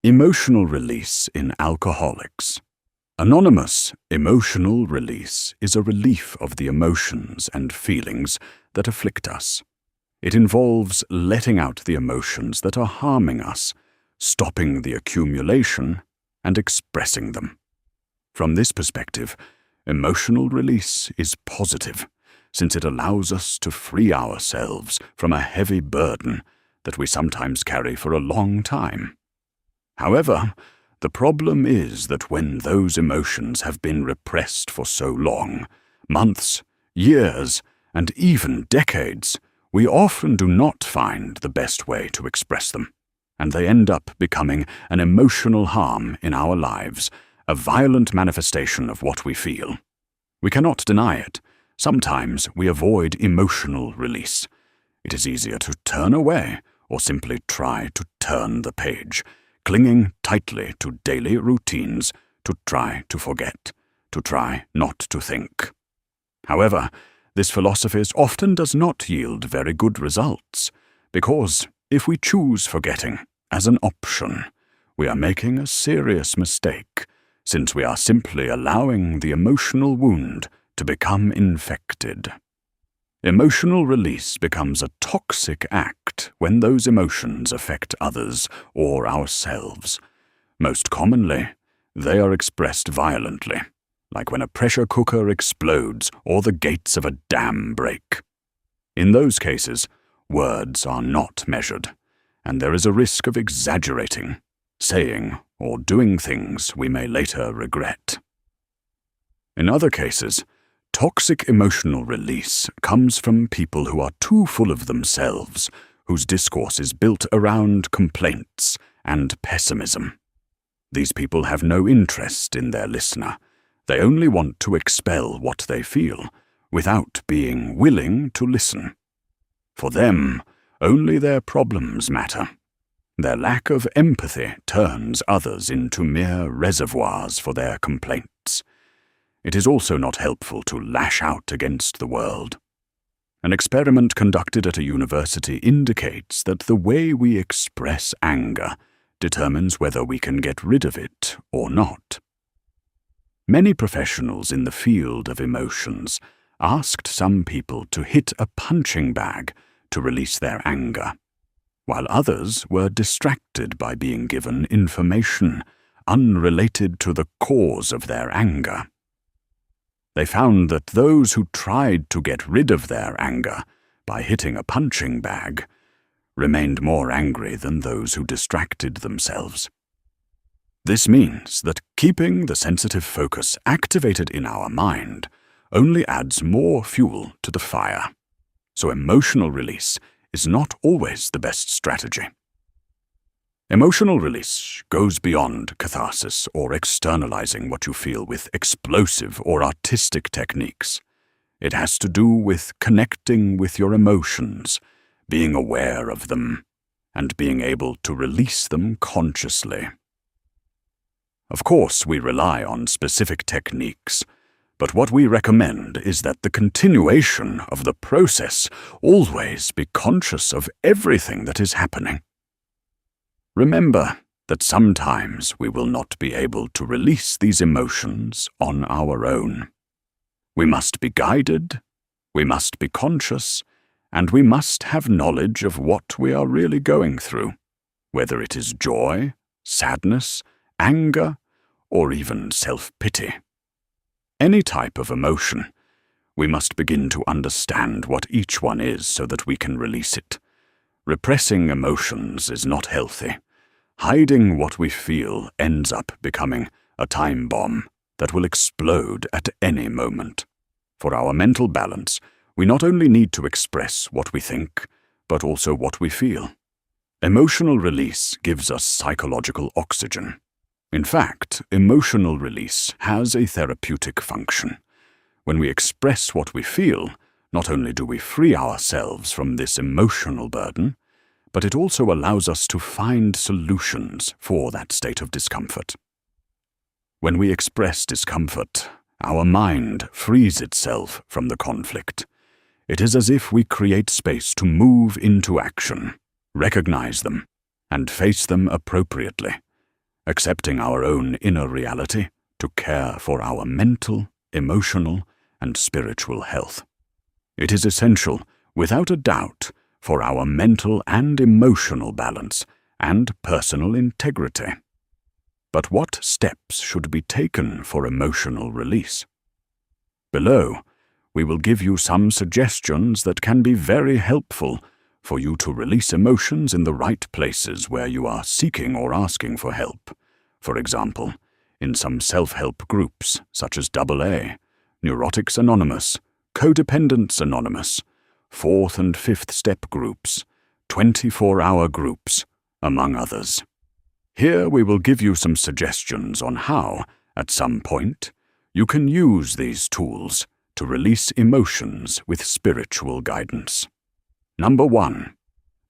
Emotional release in alcoholics. Anonymous emotional release is a relief of the emotions and feelings that afflict us. It involves letting out the emotions that are harming us, stopping the accumulation, and expressing them. From this perspective, emotional release is positive, since it allows us to free ourselves from a heavy burden that we sometimes carry for a long time. However, the problem is that when those emotions have been repressed for so long, months, years, and even decades, we often do not find the best way to express them, and they end up becoming an emotional harm in our lives, a violent manifestation of what we feel. We cannot deny it. Sometimes we avoid emotional release. It is easier to turn away or simply try to turn the page, clinging tightly to daily routines, to try to forget, to try not to think. However, this philosophy often does not yield very good results, because if we choose forgetting as an option, we are making a serious mistake, since we are simply allowing the emotional wound to become infected. Emotional release becomes a toxic act when those emotions affect others or ourselves. Most commonly, they are expressed violently, like when a pressure cooker explodes or the gates of a dam break. In those cases, words are not measured, and there is a risk of exaggerating, saying or doing things we may later regret. In other cases, toxic emotional release comes from people who are too full of themselves, whose discourse is built around complaints and pessimism. These people have no interest in their listener. They only want to expel what they feel, without being willing to listen. For them, only their problems matter. Their lack of empathy turns others into mere reservoirs for their complaints. It is also not helpful to lash out against the world. An experiment conducted at a university indicates that the way we express anger determines whether we can get rid of it or not. Many professionals in the field of emotions asked some people to hit a punching bag to release their anger, while others were distracted by being given information unrelated to the cause of their anger. They found that those who tried to get rid of their anger by hitting a punching bag remained more angry than those who distracted themselves. This means that keeping the sensitive focus activated in our mind only adds more fuel to the fire. So emotional release is not always the best strategy. Emotional release goes beyond catharsis or externalizing what you feel with explosive or artistic techniques. It has to do with connecting with your emotions, being aware of them, and being able to release them consciously. Of course, we rely on specific techniques, but what we recommend is that the continuation of the process always be conscious of everything that is happening. Remember that sometimes we will not be able to release these emotions on our own. We must be guided, we must be conscious, and we must have knowledge of what we are really going through, whether it is joy, sadness, anger, or even self-pity. Any type of emotion, we must begin to understand what each one is so that we can release it. Repressing emotions is not healthy. Hiding what we feel ends up becoming a time bomb that will explode at any moment. For our mental balance, we not only need to express what we think, but also what we feel. Emotional release gives us psychological oxygen. In fact, emotional release has a therapeutic function. When we express what we feel, not only do we free ourselves from this emotional burden, but it also allows us to find solutions for that state of discomfort. When we express discomfort, our mind frees itself from the conflict. It is as if we create space to move into action, recognize them, and face them appropriately, accepting our own inner reality to care for our mental, emotional, and spiritual health. It is essential, without a doubt, for our mental and emotional balance and personal integrity. But what steps should be taken for emotional release? Below, we will give you some suggestions that can be very helpful for you to release emotions in the right places where you are seeking or asking for help. For example, in some self-help groups such as AA, Neurotics Anonymous, Codependents Anonymous, 4th and 5th step groups, 24-hour groups, among others. Here we will give you some suggestions on how, at some point, you can use these tools to release emotions with spiritual guidance. Number 1.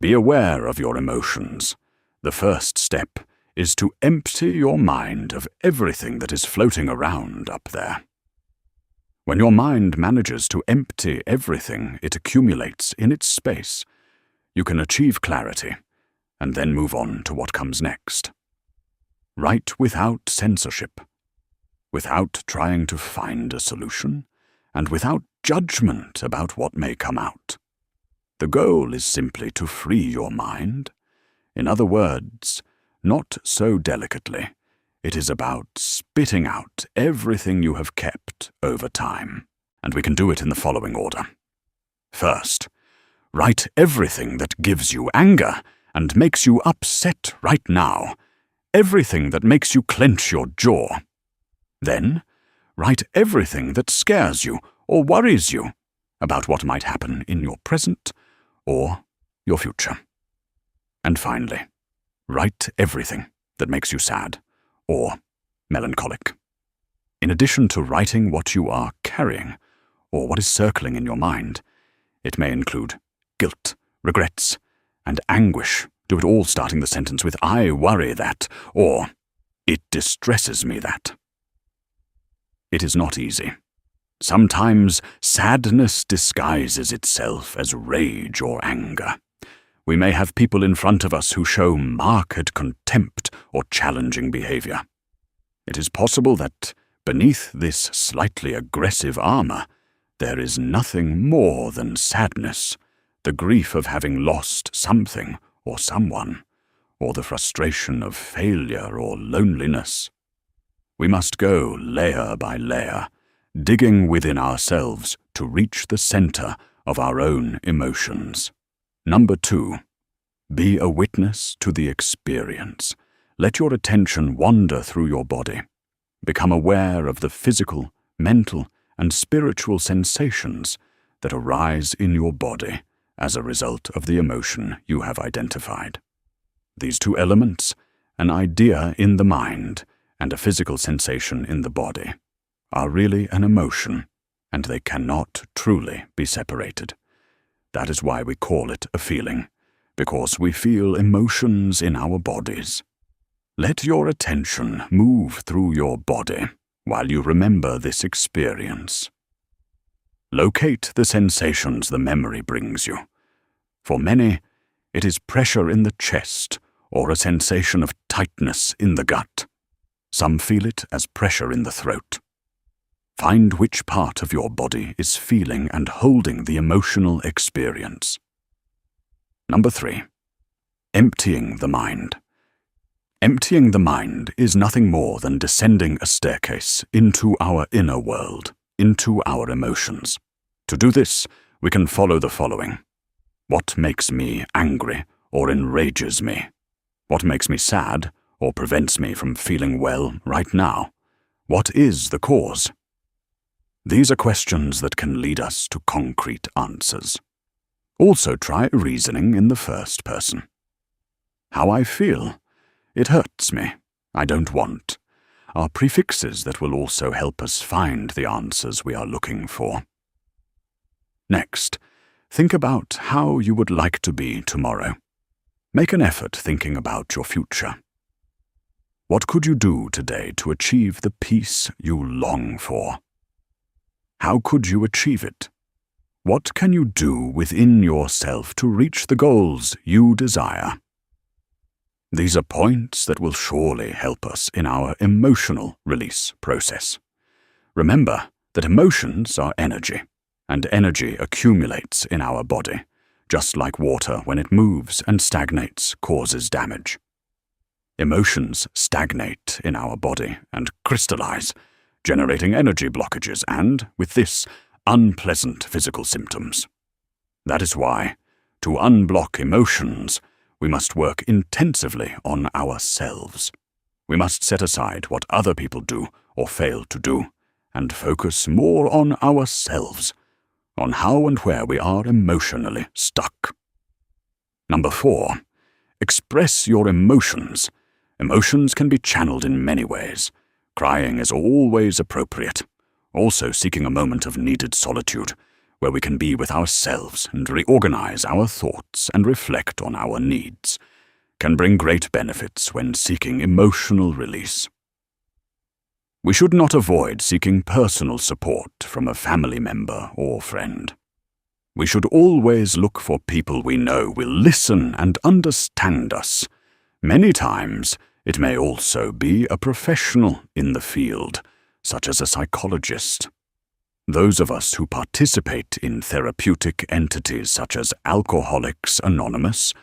Be aware of your emotions. The first step is to empty your mind of everything that is floating around up there. When your mind manages to empty everything it accumulates in its space, you can achieve clarity and then move on to what comes next. Write without censorship, without trying to find a solution, and without judgment about what may come out. The goal is simply to free your mind. In other words, not so delicately, it is about spitting out everything you have kept over time. And we can do it in the following order. First, write everything that gives you anger and makes you upset right now, everything that makes you clench your jaw. Then, write everything that scares you or worries you about what might happen in your present or your future. And finally, write everything that makes you sad or melancholic. In addition to writing what you are carrying or what is circling in your mind, it may include guilt, regrets, and anguish. Do it all starting the sentence with "I worry that" or "It distresses me that." It is not easy. Sometimes sadness disguises itself as rage or anger. We may have people in front of us who show marked contempt or challenging behavior. It is possible that beneath this slightly aggressive armor, there is nothing more than sadness, the grief of having lost something or someone, or the frustration of failure or loneliness. We must go layer by layer, digging within ourselves to reach the center of our own emotions. Number 2. Be a witness to the experience. Let your attention wander through your body. Become aware of the physical, mental, and spiritual sensations that arise in your body as a result of the emotion you have identified. These two elements, an idea in the mind and a physical sensation in the body, are really an emotion, and they cannot truly be separated. That is why we call it a feeling, because we feel emotions in our bodies. Let your attention move through your body while you remember this experience. Locate the sensations the memory brings you. For many, it is pressure in the chest or a sensation of tightness in the gut. Some feel it as pressure in the throat. Find which part of your body is feeling and holding the emotional experience. Number 3. Emptying the mind. Emptying the mind is nothing more than descending a staircase into our inner world, into our emotions. To do this, we can follow the following. What makes me angry or enrages me? What makes me sad or prevents me from feeling well right now? What is the cause? These are questions that can lead us to concrete answers. Also try reasoning in the first person. How I feel. It hurts me. I don't want. Are prefixes that will also help us find the answers we are looking for. Next, think about how you would like to be tomorrow. Make an effort thinking about your future. What could you do today to achieve the peace you long for? How could you achieve it? What can you do within yourself to reach the goals you desire? These are points that will surely help us in our emotional release process. Remember that emotions are energy, and energy accumulates in our body, just like water when it moves and stagnates causes damage. Emotions stagnate in our body and crystallize, generating energy blockages and, with this, unpleasant physical symptoms. That is why, to unblock emotions, we must work intensively on ourselves. We must set aside what other people do or fail to do, and focus more on ourselves, on how and where we are emotionally stuck. Number 4. Express your emotions. Emotions can be channeled in many ways. Crying is always appropriate. Also seeking a moment of needed solitude, where we can be with ourselves and reorganize our thoughts and reflect on our needs, can bring great benefits when seeking emotional release. We should not avoid seeking personal support from a family member or friend. We should always look for people we know will listen and understand us. Many times, it may also be a professional in the field, such as a psychologist. Those of us who participate in therapeutic entities such as Alcoholics Anonymous,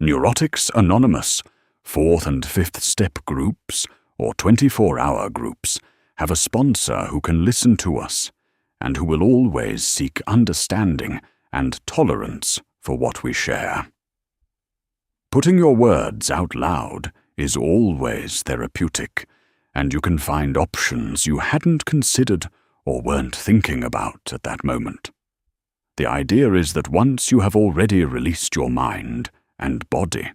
Neurotics Anonymous, 4th and 5th step groups, or 24-hour groups, have a sponsor who can listen to us and who will always seek understanding and tolerance for what we share. Putting your words out loud is always therapeutic, and you can find options you hadn't considered or weren't thinking about at that moment. The idea is that once you have already released your mind and body,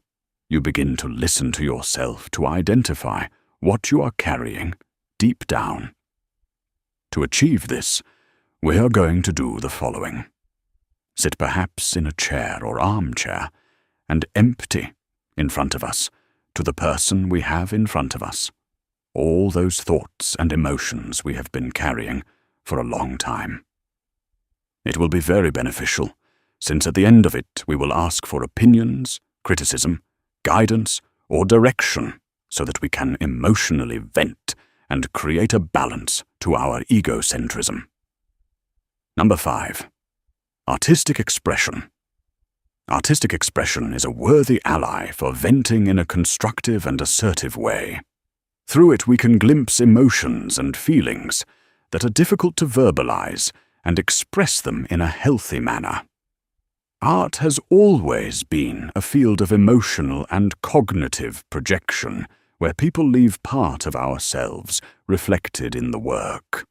you begin to listen to yourself to identify what you are carrying deep down. To achieve this, we are going to do the following. Sit perhaps in a chair or armchair and empty in front of us, to the person we have in front of us, all those thoughts and emotions we have been carrying for a long time. It will be very beneficial, since at the end of it we will ask for opinions, criticism, guidance, or direction so that we can emotionally vent and create a balance to our egocentrism. Number 5. Artistic expression. Artistic expression is a worthy ally for venting in a constructive and assertive way. Through it we can glimpse emotions and feelings that are difficult to verbalize and express them in a healthy manner. Art has always been a field of emotional and cognitive projection where people leave part of ourselves reflected in the work.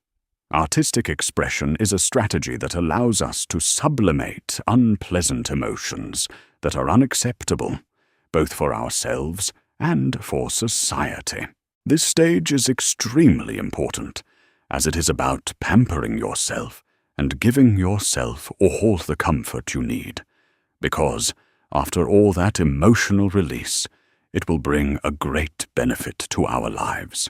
Artistic expression is a strategy that allows us to sublimate unpleasant emotions that are unacceptable, both for ourselves and for society. This stage is extremely important, as it is about pampering yourself and giving yourself all the comfort you need, because, after all that emotional release, it will bring a great benefit to our lives.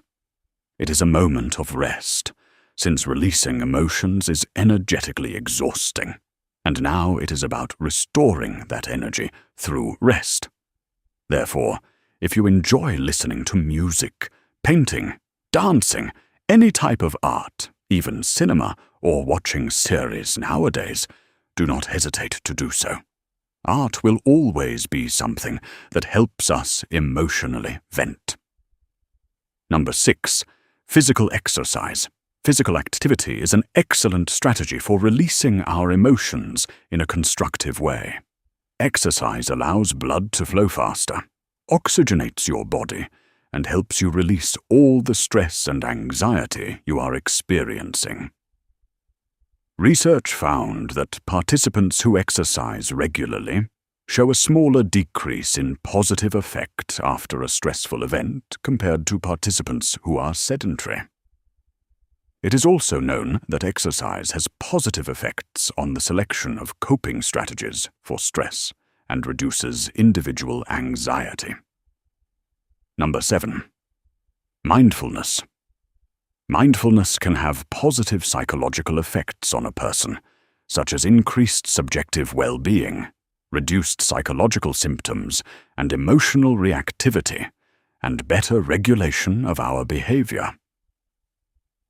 It is a moment of rest, since releasing emotions is energetically exhausting, and now it is about restoring that energy through rest. Therefore, if you enjoy listening to music, painting, dancing, any type of art, even cinema, or watching series nowadays, do not hesitate to do so. Art will always be something that helps us emotionally vent. Number 6. Physical exercise. Physical activity is an excellent strategy for releasing our emotions in a constructive way. Exercise allows blood to flow faster, oxygenates your body, and helps you release all the stress and anxiety you are experiencing. Research found that participants who exercise regularly show a smaller decrease in positive effect after a stressful event compared to participants who are sedentary. It is also known that exercise has positive effects on the selection of coping strategies for stress and reduces individual anxiety. Number 7. Mindfulness. Mindfulness can have positive psychological effects on a person, such as increased subjective well-being, reduced psychological symptoms and emotional reactivity, and better regulation of our behavior.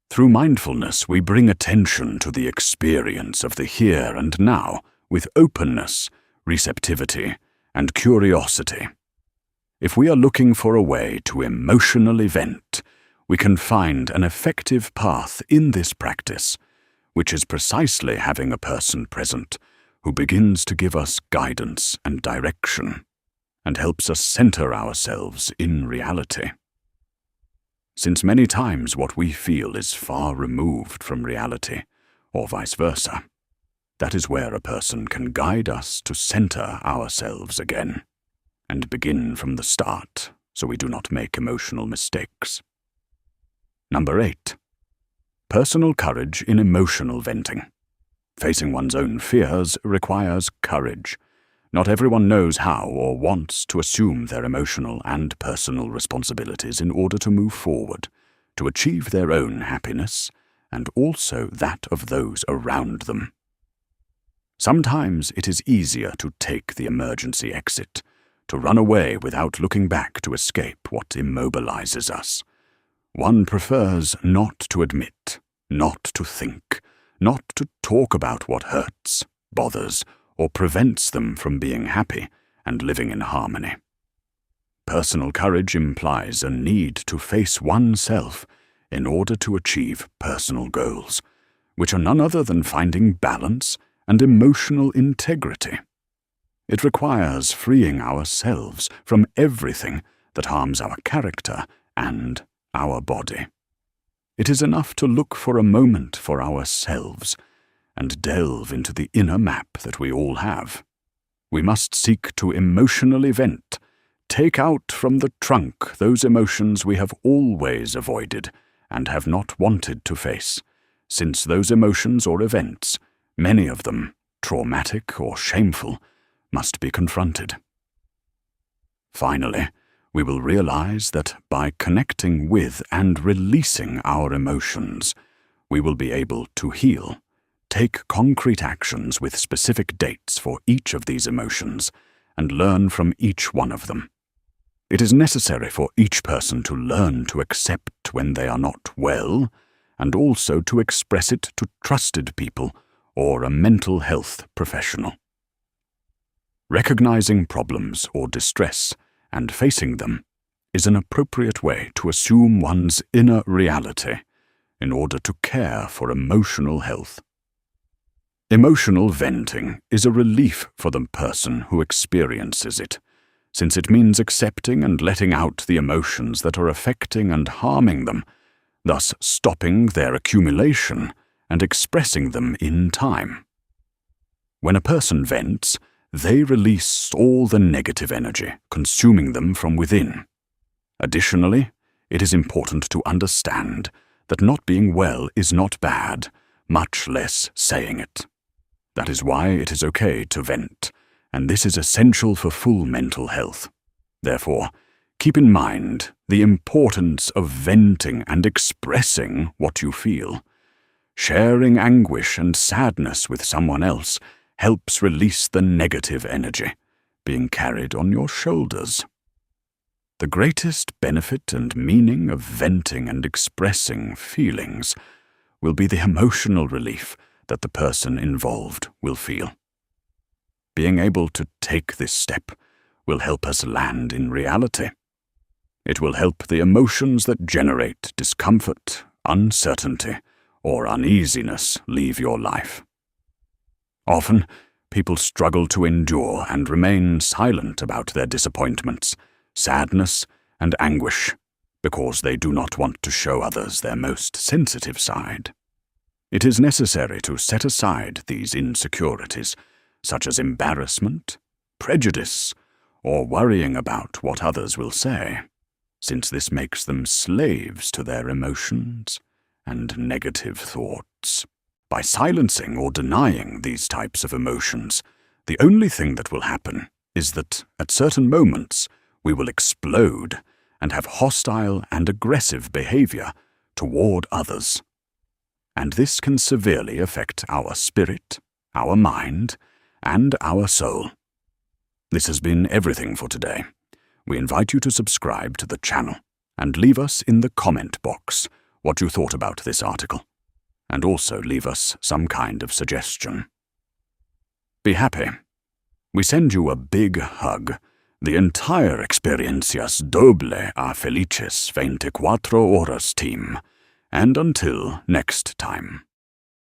Through mindfulness, we bring attention to the experience of the here and now with openness, receptivity, and curiosity. If we are looking for a way to emotionally vent, we can find an effective path in this practice, which is precisely having a person present who begins to give us guidance and direction, and helps us center ourselves in reality. Since many times what we feel is far removed from reality, or vice versa, that is where a person can guide us to center ourselves again, and begin from the start so we do not make emotional mistakes. Number 8. Personal courage in emotional venting. Facing one's own fears requires courage. Not everyone knows how or wants to assume their emotional and personal responsibilities in order to move forward, to achieve their own happiness, and also that of those around them. Sometimes it is easier to take the emergency exit, to run away without looking back to escape what immobilizes us. One prefers not to admit, not to think, not to talk about what hurts, bothers, or prevents them from being happy and living in harmony. Personal courage implies a need to face oneself in order to achieve personal goals, which are none other than finding balance and emotional integrity. It requires freeing ourselves from everything that harms our character and our body. It is enough to look for a moment for ourselves and delve into the inner map that we all have. We must seek to emotionally vent, take out from the trunk those emotions we have always avoided and have not wanted to face, since those emotions or events, many of them traumatic or shameful, must be confronted. Finally, we will realize that by connecting with and releasing our emotions, we will be able to heal, take concrete actions with specific dates for each of these emotions, and learn from each one of them. It is necessary for each person to learn to accept when they are not well, and also to express it to trusted people or a mental health professional. Recognizing problems or distress and facing them is an appropriate way to assume one's inner reality in order to care for emotional health. Emotional venting is a relief for the person who experiences it, since it means accepting and letting out the emotions that are affecting and harming them, thus stopping their accumulation and expressing them in time. When a person vents, they release all the negative energy, consuming them from within. Additionally, it is important to understand that not being well is not bad, much less saying it. That is why it is okay to vent, and this is essential for full mental health. Therefore, keep in mind the importance of venting and expressing what you feel. Sharing anguish and sadness with someone else helps release the negative energy being carried on your shoulders. The greatest benefit and meaning of venting and expressing feelings will be the emotional relief that the person involved will feel. Being able to take this step will help us land in reality. It will help the emotions that generate discomfort, uncertainty, or uneasiness leave your life. Often, people struggle to endure and remain silent about their disappointments, sadness, and anguish because they do not want to show others their most sensitive side. It is necessary to set aside these insecurities, such as embarrassment, prejudice, or worrying about what others will say, since this makes them slaves to their emotions and negative thoughts. By silencing or denying these types of emotions, the only thing that will happen is that, at certain moments, we will explode and have hostile and aggressive behavior toward others. And this can severely affect our spirit, our mind, and our soul. This has been everything for today. We invite you to subscribe to the channel and leave us in the comment box what you thought about this article, and also leave us some kind of suggestion. Be happy. We send you a big hug. The entire Experiencias Doble a Felices 24 Horas team. And until next time.